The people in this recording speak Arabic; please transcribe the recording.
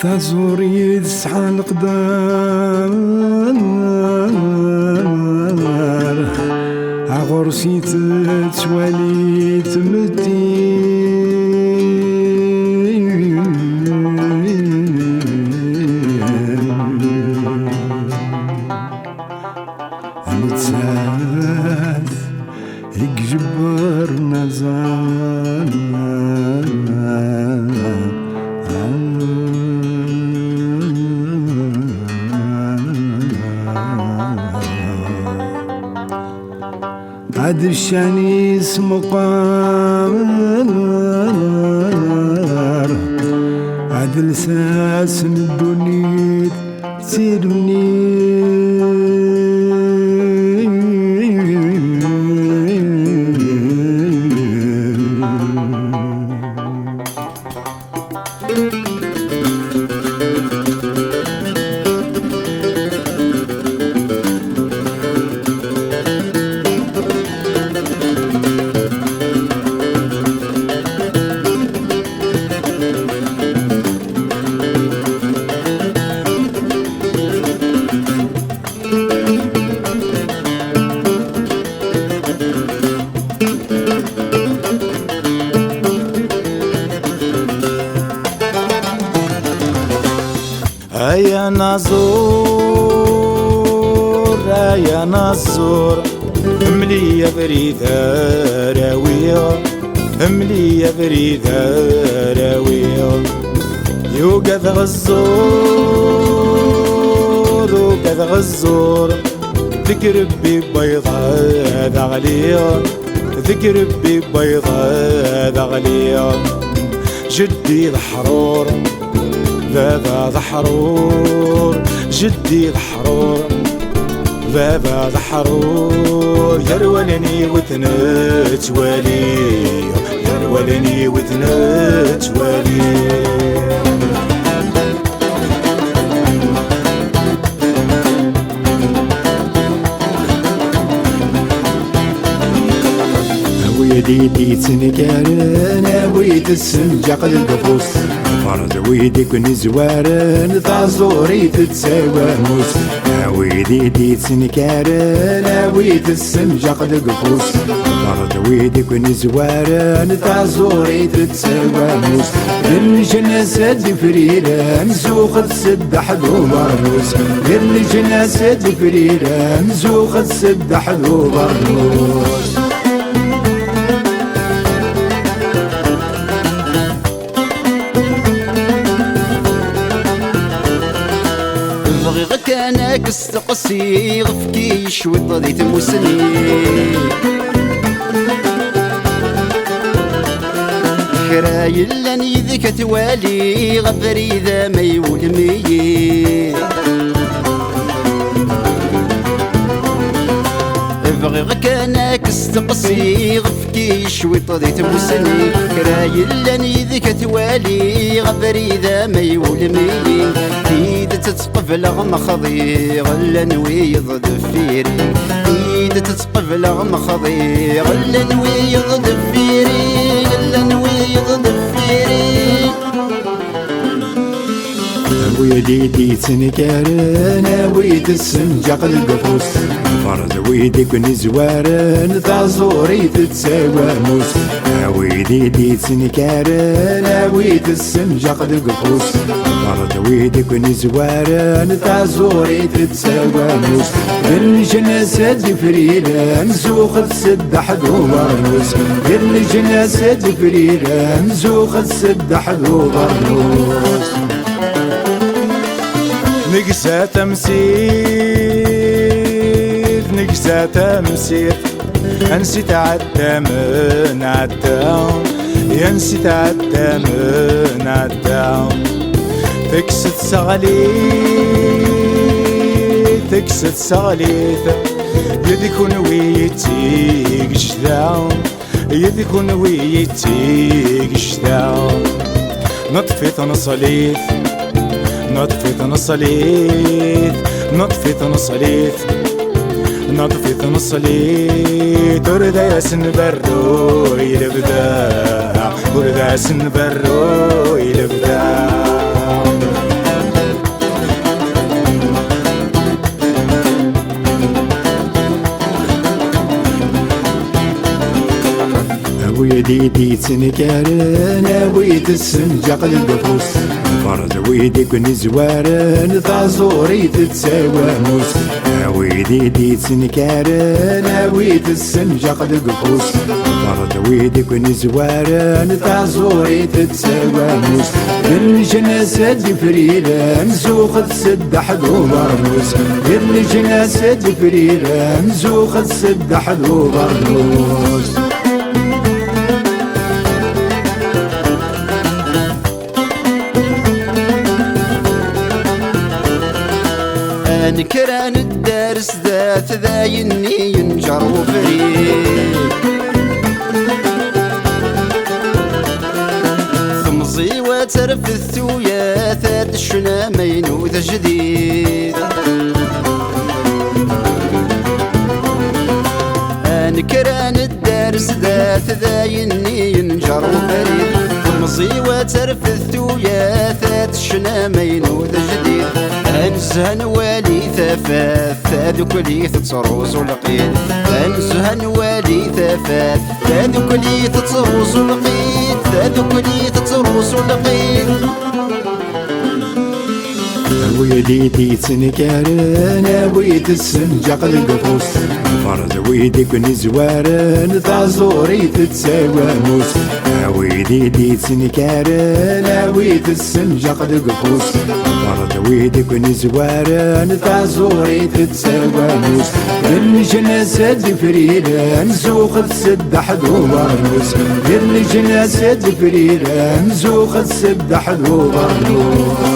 تزوري تسعى القدار عغرسي تتوالي تمدي نتساعد يجبر نزال عاد الشاني اسمه قمر عاد لساس الدنيا تسيرني يا نازور يا نازور املي يا بريد راوية املي يا بريد راوية يوقظ غزور يوقظ غزور ذكر ببيضة ذغلية ذكر ببيضة ذغلية جدي ضحرور بابا ضحرور جدي ضحرور بابا ضحرور يرولني وثنت والي يرولني وثنت والي ويدي تنكارن ويد السنجاق للقفوس فرد ويدك نزوارن تعزوري تتساوى موس ويدي تنكارن ويد السنجاق للقفوس فرد ويدك نزوارن تعزوري تتساوى موس للجنازة فريران زوخ تسد حدو مرنوس للجنازة فريران زوخ تسد حدو مرنوس بغيغك انا كستقسي غفكي شوي ضديت موسني كرايل لاني ذيك توالي غفري ذا ما يولمي بغيغك انا كستقسي غفكي شوي ضديت موسني كرايل لاني ذيك توالي غفري ذا ما يولمي تتقبل مخضي غلا نويض دفيري إيد تتقبل مخضي غلا نويض دفيري غلا نويض دفيري ويدي تنكارن ويد السنجاق للقفوس فرد ويدك نزوارن تعزوري تتساوى موس ويدي تنكارن ويد السنجاق للقفوس فرد ويدك نزوارن تعزوري تتساوى موس بالجنازة فريران زوخ تسد حدو مرنوس بالجنازة فريران زوخ تسد حدو مرنوس نقسى تمسير نقسى تمسير انسيت عدى من عدى ينسيت عدى من عدى تكست سغليت تكست سغليت يدكن ويتيك جدا يدكن ويتيك جدا نطفيت نصليت نطفيت نصليت نطفيت نصليت نطفيت نصليت ورد ياسن برو يلبدا ورد ياسن برو يلبدا ويدي تنكرنا ويد السنجق القفوس فرد ويدك نزوارن ثازوري تتساواموس ويدي تنكرنا ويد السنجق القفوس فرد ويدك نزوارن ثازوري تتساواموس بالجنازة فريران زوخ تسد حدو برنوس بالجنازة فريران زوخ تسد حدو برنوس نكران الدارس ذات ذايني ينجر وفريد ثمزي وترفث ويا ثاد الشنامين وذا جديد نكران الدارس ذات ذايني ينجر وفريد ثمزي وترفث ويا ثاد الشنامين وذا جديد انزهن والي ثفاث ذاك لي تتروس ولقيد انزهن والي ثفاث ذاك لي تتروس ولقيد ذاك لي تتروس ولقيد ويدي تنكرنا ويد السنجق القفوس فرد ويدك نزوارن ثازوري تتساواموس ويدي تنكرنا ويد السنجق القفوس فرد ويدك نزوارن ثازوري تتساواموس بالجنازة فريران زوخ تسد حدو برنوس بالجنازة فريران زوخ تسد حدو برنوس